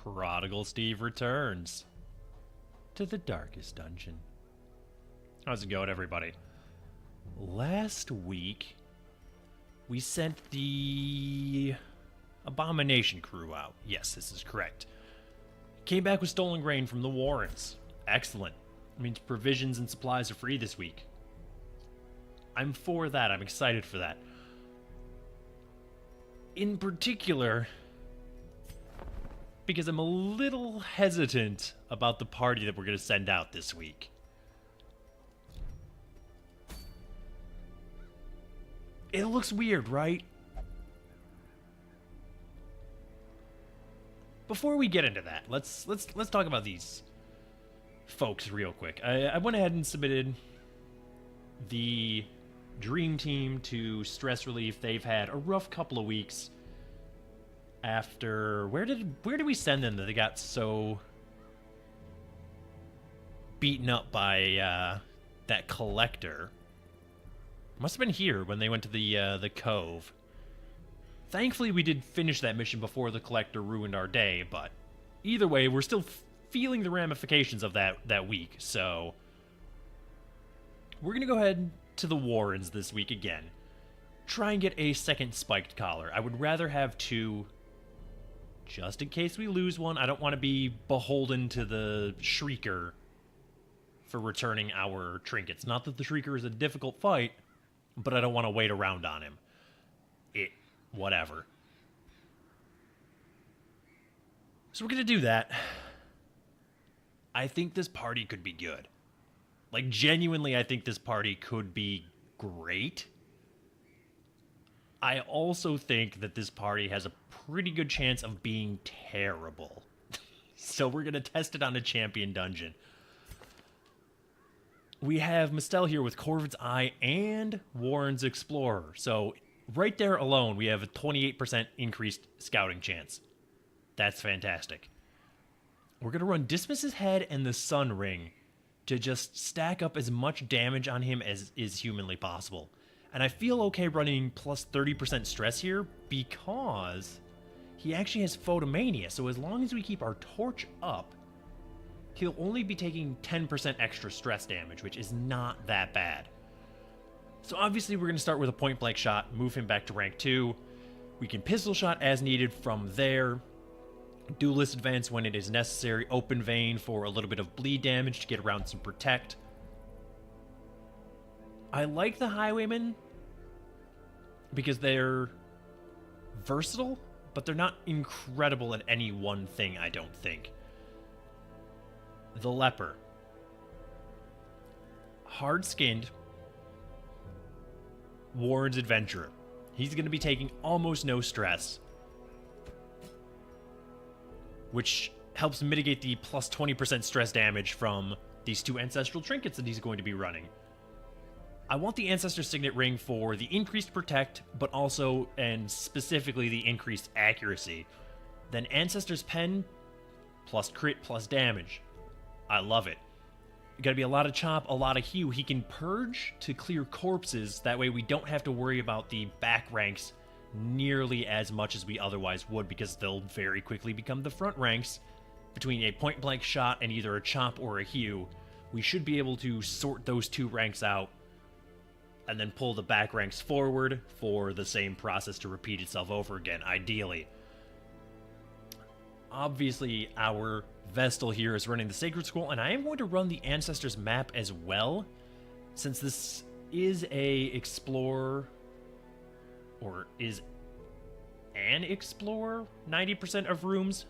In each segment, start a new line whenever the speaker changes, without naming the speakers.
Prodigal Steve returns to the darkest dungeon. How's it going, everybody? Last week, we sent the Abomination crew out. Yes, this is correct. Came back with stolen grain from the Warrens. Excellent. It means provisions and supplies are free this week. I'm for that. I'm excited for that. In particular, because I'm a little hesitant about the party that we're going to send out this week. It looks weird, right? Before we get into that, let's talk about these folks real quick. I went ahead and submitted the Dream Team to Stress Relief. They've had a rough couple of weeks after... Where did we send them that they got so beaten up by that collector? Must have been here when they went to the cove. Thankfully, we did finish that mission before the collector ruined our day, but either way, we're still feeling the ramifications of that week, so we're going to go ahead to the Warrens this week again. Try and get a second spiked collar. I would rather have two, just in case we lose one. I don't want to be beholden to the Shrieker for returning our trinkets. Not that the Shrieker is a difficult fight, but I don't want to wait around on him. Whatever. So we're going to do that. I think this party could be good. Like, genuinely, I think this party could be great. I also think that this party has a pretty good chance of being terrible. So we're going to test it on a champion dungeon. We have Mistel here with Corvid's Eye and Warren's Explorer. So right there alone, we have a 28% increased scouting chance. That's fantastic. We're going to run Dismas's Head and the Sun Ring to just stack up as much damage on him as is humanly possible. And I feel okay running plus 30% stress here because he actually has Photomania. So as long as we keep our torch up, he'll only be taking 10% extra stress damage, which is not that bad. So obviously we're going to start with a point-blank shot, move him back to rank 2. We can pistol shot as needed from there. Duelist advance when it is necessary. Open vein for a little bit of bleed damage to get around some protect. I like the Highwaymen because they're versatile, but they're not incredible at any one thing, I don't think. The Leper. Hard-skinned Warren's Adventurer. He's going to be taking almost no stress, which helps mitigate the plus 20% stress damage from these two Ancestral Trinkets that he's going to be running. I want the Ancestor Signet Ring for the increased Protect, but also, and specifically, the increased Accuracy. Then Ancestor's Pen, plus crit, plus damage. I love it. Gotta be a lot of chop, a lot of hew. He can purge to clear corpses. That way we don't have to worry about the back ranks nearly as much as we otherwise would, because they'll very quickly become the front ranks. Between a point-blank shot and either a chop or a hew, we should be able to sort those two ranks out and then pull the back ranks forward for the same process to repeat itself over again, ideally. Obviously, our Vestal here is running the Sacred Scroll, and I am going to run the Ancestors map as well, since this is a Explorer, or is an Explorer 90% of rooms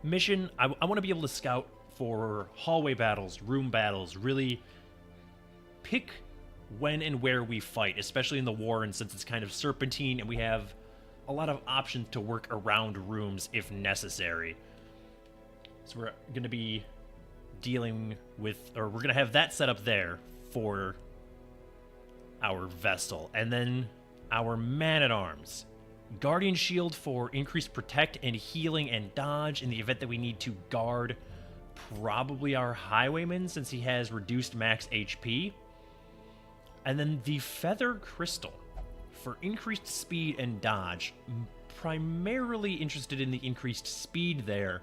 mission. I want to be able to scout for hallway battles, room battles, really pick when and where we fight, especially in the Warren, since it's kind of serpentine and we have a lot of options to work around rooms if necessary. So we're going to be dealing with, or we're going to have that set up there for our Vestal. And then our Man-at-Arms. Guardian Shield for increased Protect and Healing and Dodge in the event that we need to guard probably our Highwayman, since he has reduced max HP. And then the Feather Crystal for increased speed and dodge. Primarily interested in the increased speed there,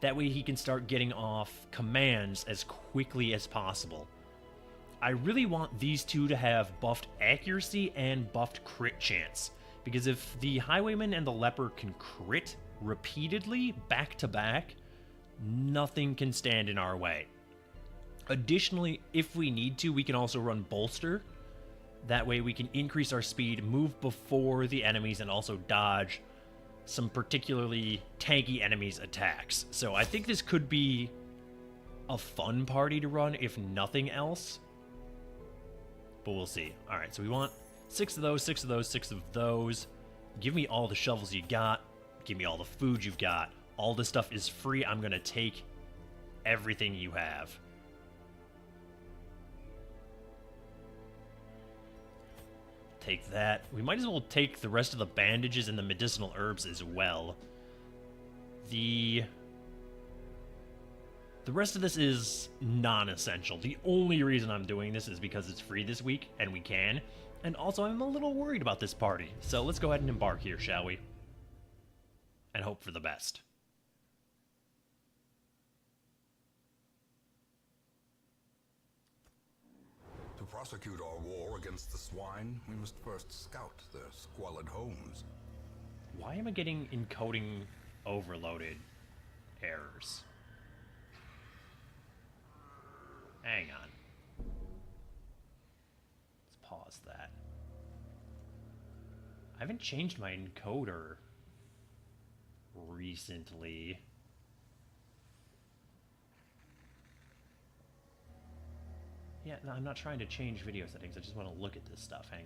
That way he can start getting off commands as quickly as possible. I really want these two to have buffed accuracy and buffed crit chance, because if the Highwayman and the Leper can crit repeatedly, back to back, nothing can stand in our way. Additionally, if we need to, we can also run Bolster. That way we can increase our speed, move before the enemies, and also dodge some particularly tanky enemies' attacks. So I think this could be a fun party to run, if nothing else. But we'll see. Alright, so we want 6 of those, 6 of those, 6 of those. Give me all the shovels you got. Give me all the food you've got. All this stuff is free. I'm going to take everything you have. Take that. We might as well take the rest of the bandages and the medicinal herbs as well. The rest of this is non-essential. The only reason I'm doing this is because it's free this week, and we can. And also, I'm a little worried about this party. So let's go ahead and embark here, shall we? And hope for the best.
To prosecute our war against the swine, we must first scout their squalid homes.
Why am I getting encoding overloaded errors? Hang on. Let's pause that. I haven't changed my encoder recently. Yeah, no, I'm not trying to change video settings. I just want to look at this stuff. Hang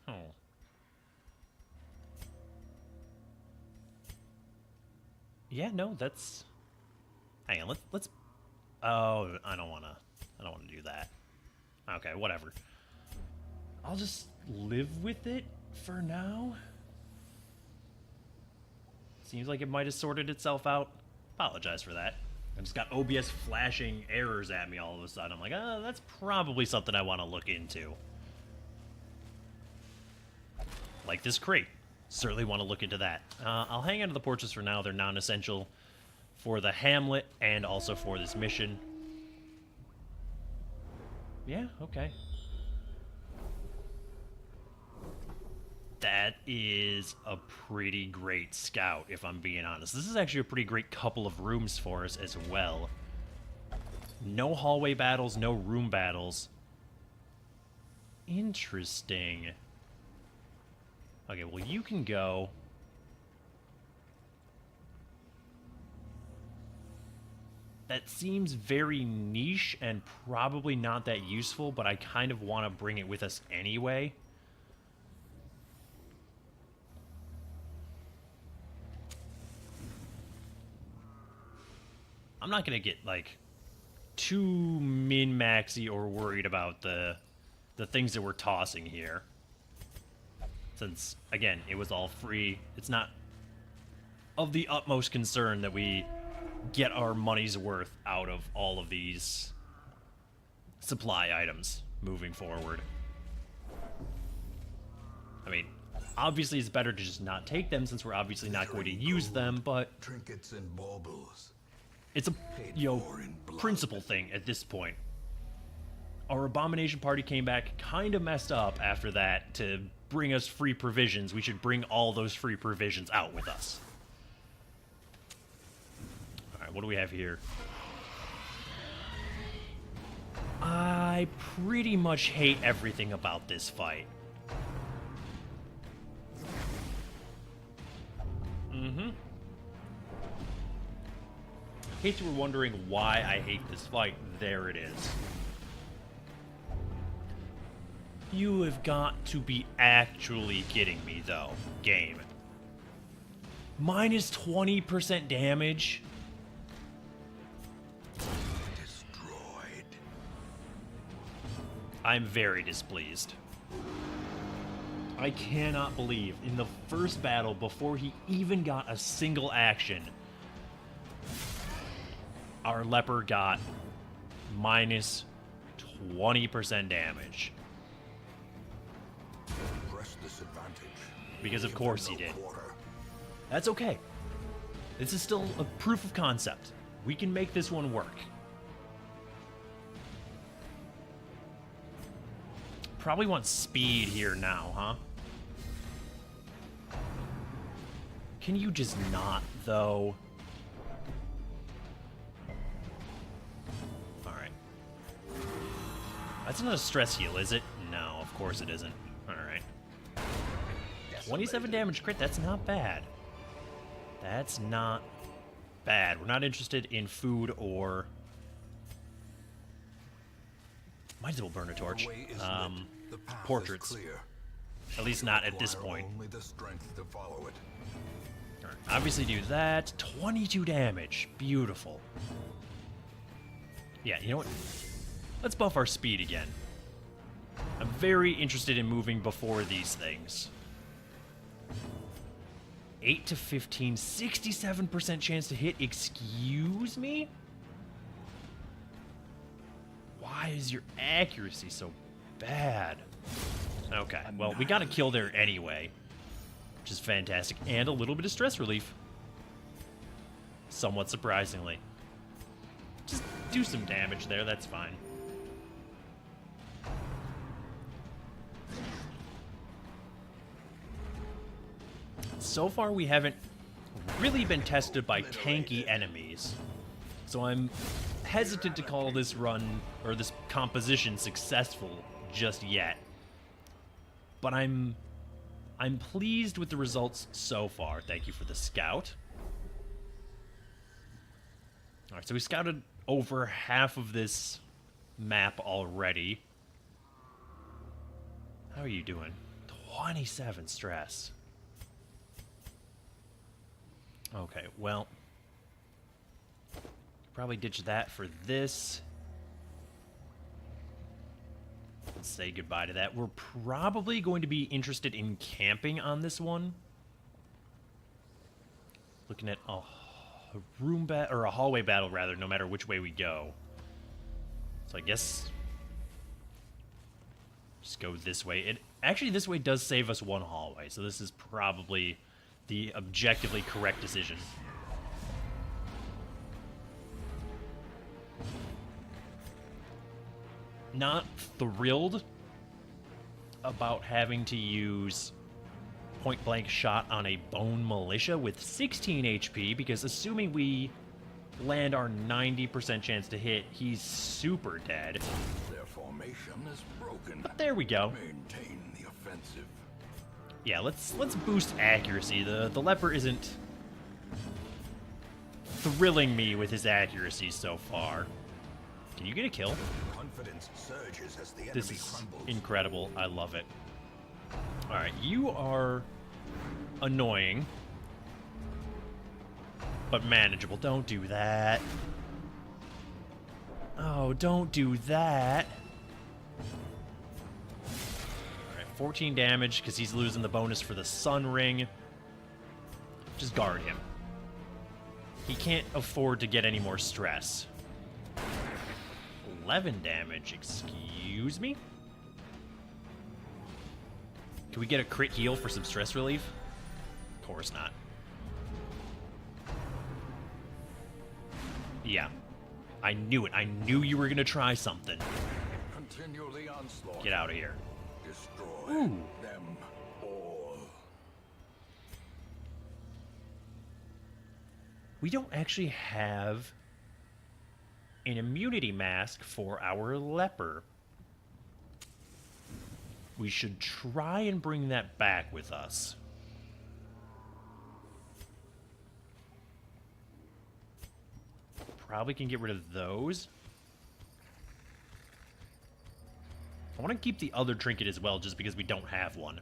on. Oh. Yeah, no, that's... Hang on, let's... Oh, I don't want to do that. Okay, whatever. I'll just live with it for now. Seems like it might have sorted itself out. Apologize for that. I just got OBS flashing errors at me all of a sudden. I'm like, that's probably something I want to look into. Like this crate. Certainly want to look into that. I'll hang on to the portraits for now. They're non-essential for the hamlet and also for this mission. Yeah, okay. That is a pretty great scout, if I'm being honest. This is actually a pretty great couple of rooms for us as well. No hallway battles, no room battles. Interesting. Okay, well, you can go. That seems very niche and probably not that useful, but I kind of want to bring it with us anyway. I'm not going to get, like, too min-maxy or worried about the things that we're tossing here. Since, again, it was all free. It's not of the utmost concern that we get our money's worth out of all of these supply items moving forward. I mean, obviously it's better to just not take them since we're obviously not going to use them, but
trinkets and baubles.
It's a, principle thing at this point. Our Abomination party came back kind of messed up after that to bring us free provisions. We should bring all those free provisions out with us. Alright, what do we have here? I pretty much hate everything about this fight. In case you were wondering why I hate this fight, there it is. You have got to be actually kidding me, though, game. Minus 20% damage?
Destroyed.
I'm very displeased. I cannot believe in the first battle, before he even got a single action, our leper got minus 20% damage.
disadvantage.
Because of
Give
course
them
he
no
did.
quarter.
That's okay. This is still a proof of concept. We can make this one work. Probably want speed here now, huh? Can you just not, though? Alright. That's not a stress heal, is it? No, of course it isn't. Alright. 27 damage crit, that's not bad. That's not bad. We're not interested in food or... Might as well burn a torch.
The way is lit. The path is
Portraits.
clear.
At least not at this
Require
point.
Only the strength to follow it.
Alright, obviously do that. 22 damage. Beautiful. Yeah, you know what? Let's buff our speed again. I'm very interested in moving before these things. 8 to 15, 67% chance to hit. Excuse me? Why is your accuracy so bad? Okay, well, we got a kill there anyway, which is fantastic. And a little bit of stress relief. Somewhat surprisingly. Just do some damage there, that's fine. So far, we haven't really been tested by tanky enemies. So I'm hesitant to call this run, or this composition, successful just yet. But I'm pleased with the results so far. Thank you for the scout. Alright, so we scouted over half of this map already. How are you doing? 27 stress. Okay, well, probably ditch that for this. Let's say goodbye to that. We're probably going to be interested in camping on this one. Looking at a room or a hallway battle, rather, no matter which way we go. So I guess just go this way. Actually, this way does save us one hallway, so this is probably the objectively correct decision. Not thrilled about having to use point-blank shot on a bone militia with 16 HP, because assuming we land our 90% chance to hit, he's super dead.
Their formation is broken.
But there we go.
Maintain the offensive.
Yeah, let's boost accuracy. The leper isn't thrilling me with his accuracy so far. Can you get a kill?
Confidence surges as the enemy
This is
crumbles.
incredible. I love it. Alright, you are annoying, but manageable. Don't do that. Oh, don't do that. 14 damage, because he's losing the bonus for the Sun Ring. Just guard him. He can't afford to get any more stress. 11 damage, excuse me? Can we get a crit heal for some stress relief? Of course not. Yeah. I knew it. I knew you were going to try something.
Continue the onslaught.
Get out of here.
Destroy
Ooh.
them all.
We don't actually have an immunity mask for our leper. We should try and bring that back with us. Probably can get rid of those. I want to keep the other trinket as well, just because we don't have one.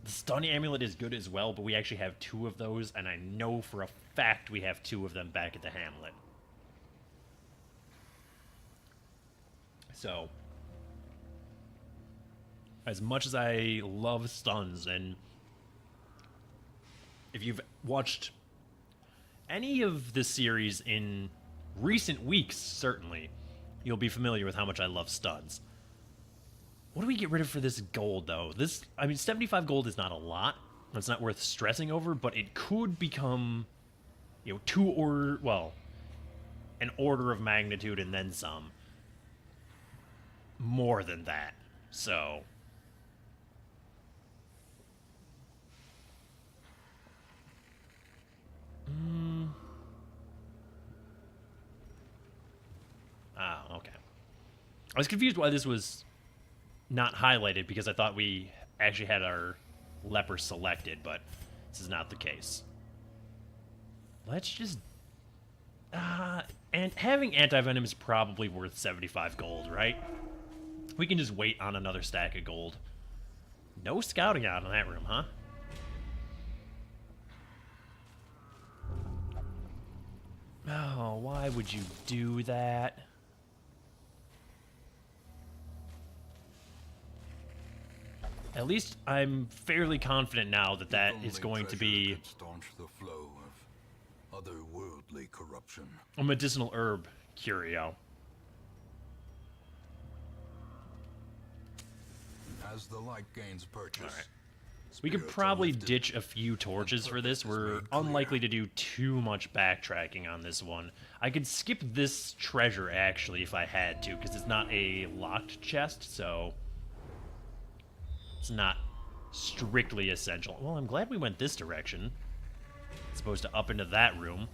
The stun amulet is good as well, but we actually have 2 of those, and I know for a fact we have 2 of them back at the hamlet. So, as much as I love stuns, and if you've watched any of this series in recent weeks, certainly, you'll be familiar with how much I love stuns. What do we get rid of for this gold, though? I mean, 75 gold is not a lot. It's not worth stressing over, but it could become, you know, an order of magnitude and then some. More than that. So... okay. I was confused why this was not highlighted because I thought we actually had our leper selected, but this is not the case. Let's just... and having anti-venom is probably worth 75 gold, right? We can just wait on another stack of gold. No scouting out in that room, huh? Oh, why would you do that? At least I'm fairly confident now that that is going to be
staunch the flow of otherworldly corruption.
A medicinal herb curio.
As the light gains purchase,
Alright. We could probably ditch a few torches for this. We're unlikely to do too much backtracking on this one. I could skip this treasure, actually, if I had to, because it's not a locked chest, so... it's not strictly essential. Well, I'm glad we went this direction. As opposed to up into that room.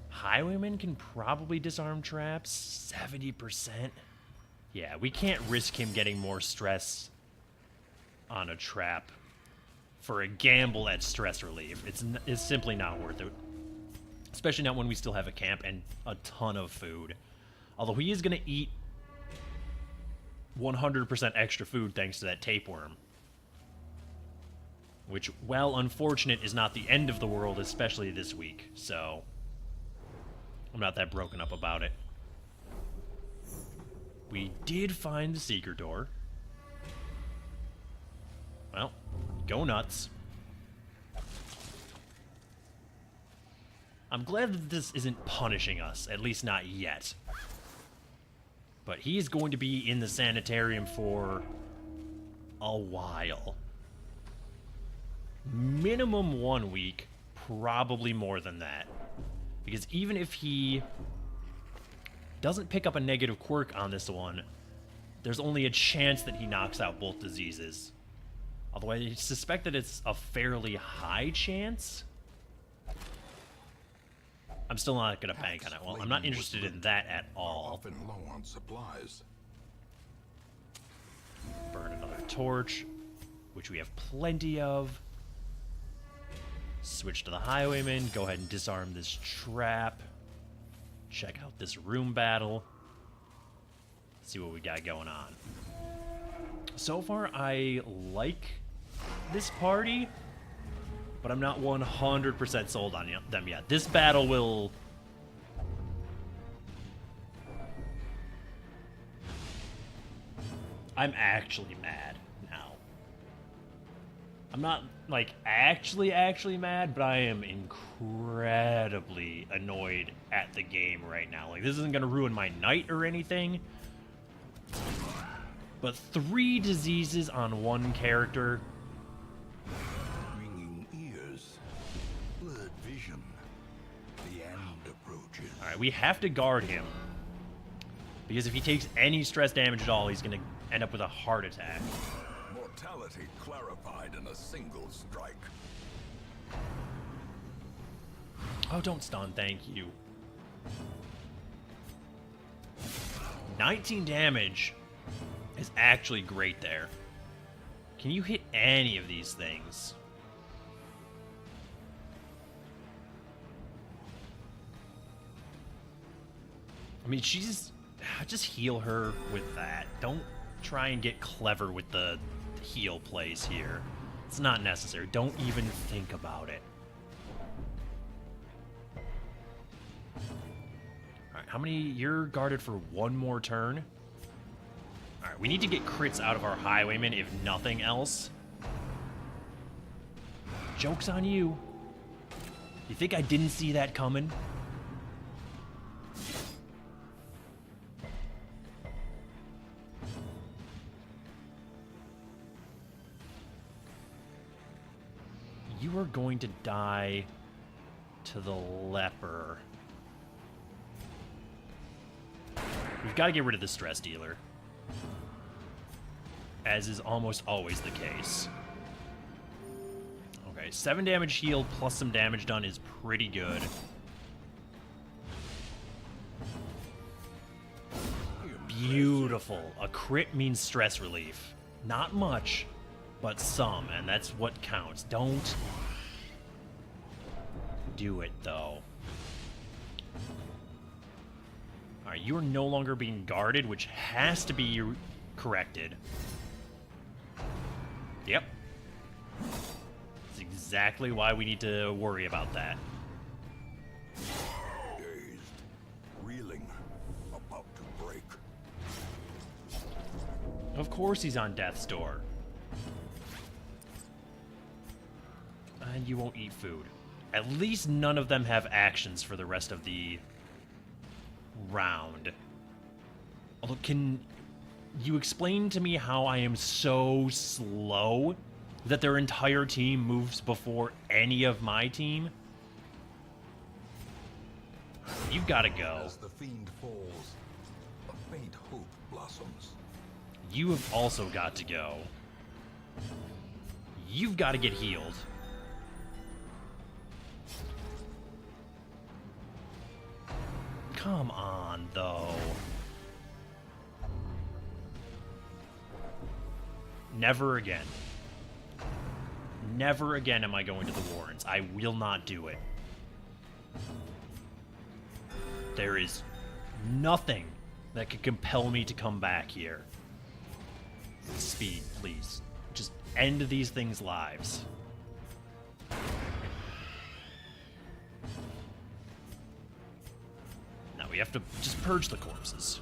Highwayman can probably disarm traps. 70%. Yeah, we can't risk him getting more stress on a trap for a gamble at stress relief. It's simply not worth it. Especially not when we still have a camp and a ton of food. Although he is going to eat 100% extra food thanks to that tapeworm. Which, while unfortunate, is not the end of the world, especially this week. So, I'm not that broken up about it. We did find the secret door. Well, go nuts. I'm glad that this isn't punishing us, at least not yet. But he's going to be in the sanitarium for a while. Minimum 1 week, probably more than that. Because even if he doesn't pick up a negative quirk on this one, there's only a chance that he knocks out both diseases. Although I suspect that it's a fairly high chance. I'm still not going to bank on it. Well, I'm not interested in that at all.
Often low on supplies.
Burn another torch, which we have plenty of. Switch to the highwayman. Go ahead and disarm this trap. Check out this room battle. See what we got going on. So far, I like this party, but I'm not 100% sold on them yet. This battle will... I'm actually mad now. I'm not, like, actually mad, but I am incredibly annoyed at the game right now. Like, this isn't going to ruin my night or anything, but 3 diseases on 1 character...
Ringing ears, blurred vision. The end approaches.
Alright, we have to guard him. Because if he takes any stress damage at all, he's going to end up with a heart attack.
Mortality clarified in a single strike.
Oh, don't stun, thank you. 19 damage is actually great there. Can you hit any of these things? I mean, she's... just heal her with that. Don't try and get clever with the heal plays here. It's not necessary. Don't even think about it. Alright, how many... You're guarded for 1 more turn? Alright, we need to get crits out of our highwaymen, if nothing else. Joke's on you. You think I didn't see that coming? You are going to die to the leper. We've got to get rid of the stress dealer, as is almost always the case. Okay, 7 damage healed plus some damage done is pretty good. Beautiful. A crit means stress relief. Not much, but some, and that's what counts. Don't do it, though. Alright, you are no longer being guarded, which has to be corrected. Yep. That's exactly why we need to worry about that.
Dazed, reeling, about to break.
Of course he's on death's door. And you won't eat food. At least none of them have actions for the rest of the round. Although, can you explain to me how I am so slow that their entire team moves before any of my team? You've got to go.
As the fiend falls, a faint hope blossoms.
You have also got to go. You've got to get healed. Come on, though. Never again. Never again am I going to the Warrens. I will not do it. There is nothing that could compel me to come back here. Speed, please. Just end these things' lives. Now we have to just purge the corpses.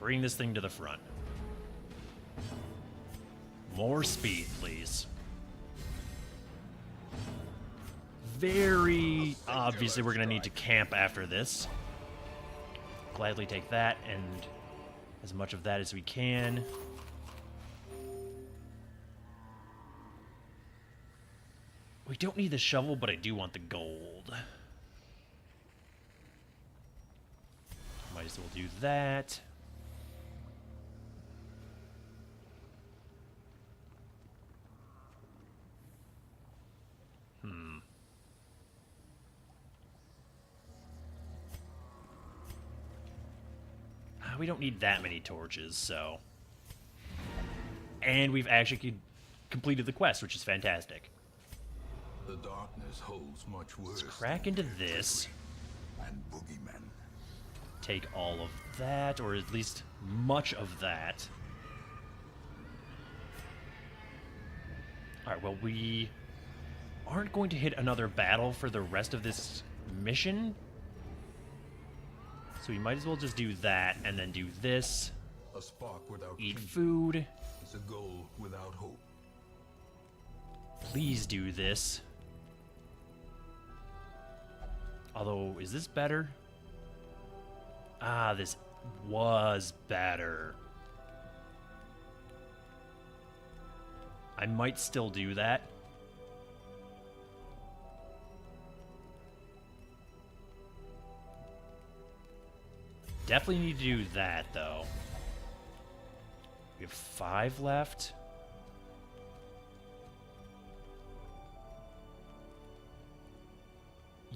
Bring this thing to the front. More speed, please. Very obviously we're going to need to camp after this. Gladly take that and as much of that as we can. We don't need the shovel, but I do want the gold. Might as well do that. We don't need that many torches, so... And we've actually completed the quest, which is fantastic.
The darkness holds much worse.
Let's crack into this.
And boogeymen.
Take all of that, or at least much of that. Alright, well, we aren't going to hit another battle for the rest of this mission. So we might as well just do that, and then do this.
A spark without
Eat
kindling
food.
is a goal without hope.
Please do this. Although, is this better? Ah, this was better. I might still do that. Definitely need to do that, though. We have 5 left.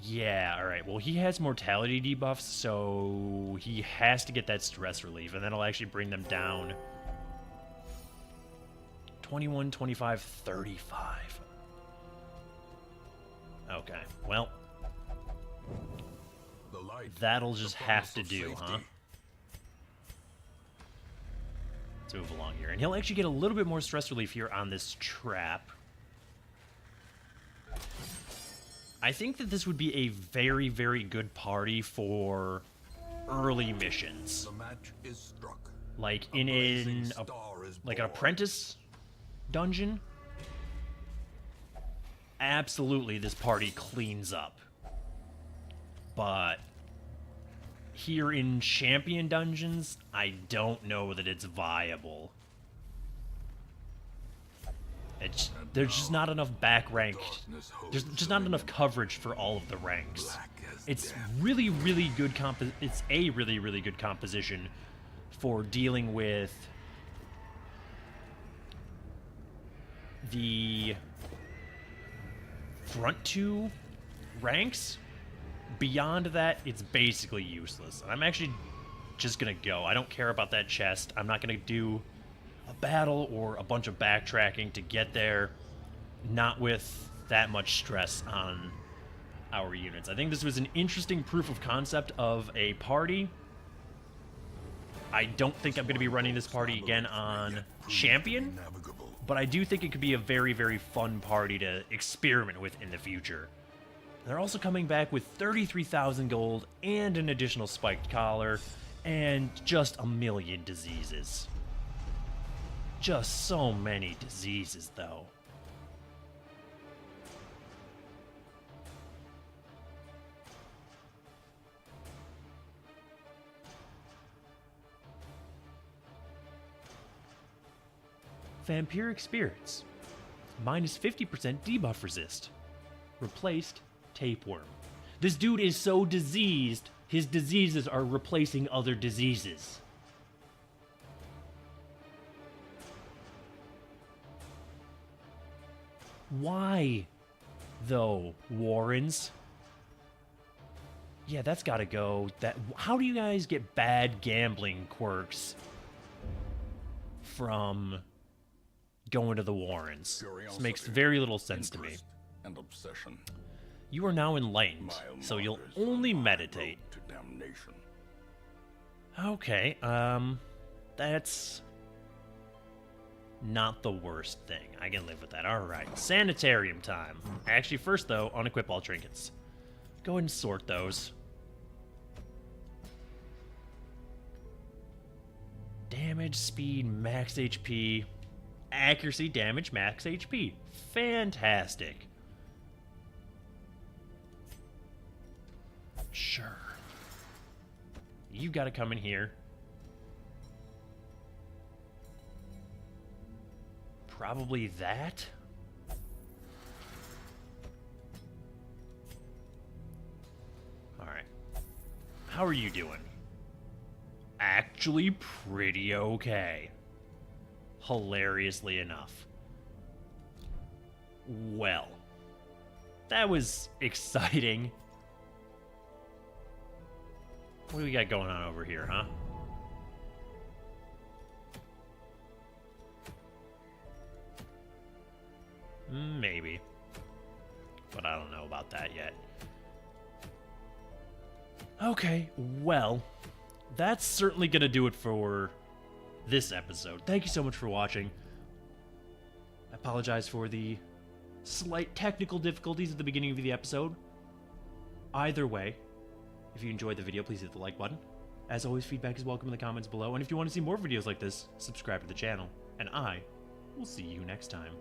Yeah, alright. Well, he has mortality debuffs, so he has to get that stress relief, and that'll actually bring them down 21, 25, 35. Okay, well,
The light,
that'll just
the
have
promise
to
of
do,
safety.
huh? Let's move along here. And he'll actually get a little bit more stress relief here on this trap. I think that this would be a very, very good party for early missions.
The match is struck.
Like
A
in
blazing
an
star is
like an
born.
apprentice dungeon. Absolutely, this party cleans up. But here in champion dungeons, I don't know that it's viable. It's
And
there's just not enough back rank. There's just not enough coverage for all of the ranks. It's really, really good it's a really, really good composition for dealing with the front two ranks. Beyond that, it's basically useless. And I'm actually just gonna go. I don't care about that chest. I'm not gonna do a battle or a bunch of backtracking to get there. Not with that much stress on our units. I think this was an interesting proof of concept of a party. I don't think I'm going to be running this party again on Champion, but I do think it could be a very, very fun party to experiment with in the future. They're also coming back with 33,000 gold and an additional spiked collar and just a million diseases. Just so many diseases, though. Vampiric Spirits. Minus 50% debuff resist. Replaced Tapeworm. This dude is so diseased, his diseases are replacing other diseases. Why, though, Warrens? Yeah, that's gotta go. How do you guys get bad gambling quirks from going to the Warrens? This makes very little sense to me.
And obsession.
You are now enlightened, so you'll only meditate. Okay, that's not the worst thing. I can live with that. Alright, sanitarium time. Actually, first though, unequip all trinkets. Go ahead and sort those. Damage, speed, max HP. Accuracy, damage, max HP. Fantastic. Sure. You gotta come in here. Probably that? Alright. How are you doing? Actually pretty okay. Hilariously enough. Well, that was exciting. What do we got going on over here, huh? Maybe. But I don't know about that yet. Okay, well, that's certainly gonna do it for this episode. Thank you so much for watching. I apologize for the slight technical difficulties at the beginning of the episode. Either way, if you enjoyed the video, please hit the like button. As always, feedback is welcome in the comments below. And if you want to see more videos like this, subscribe to the channel. And I will see you next time.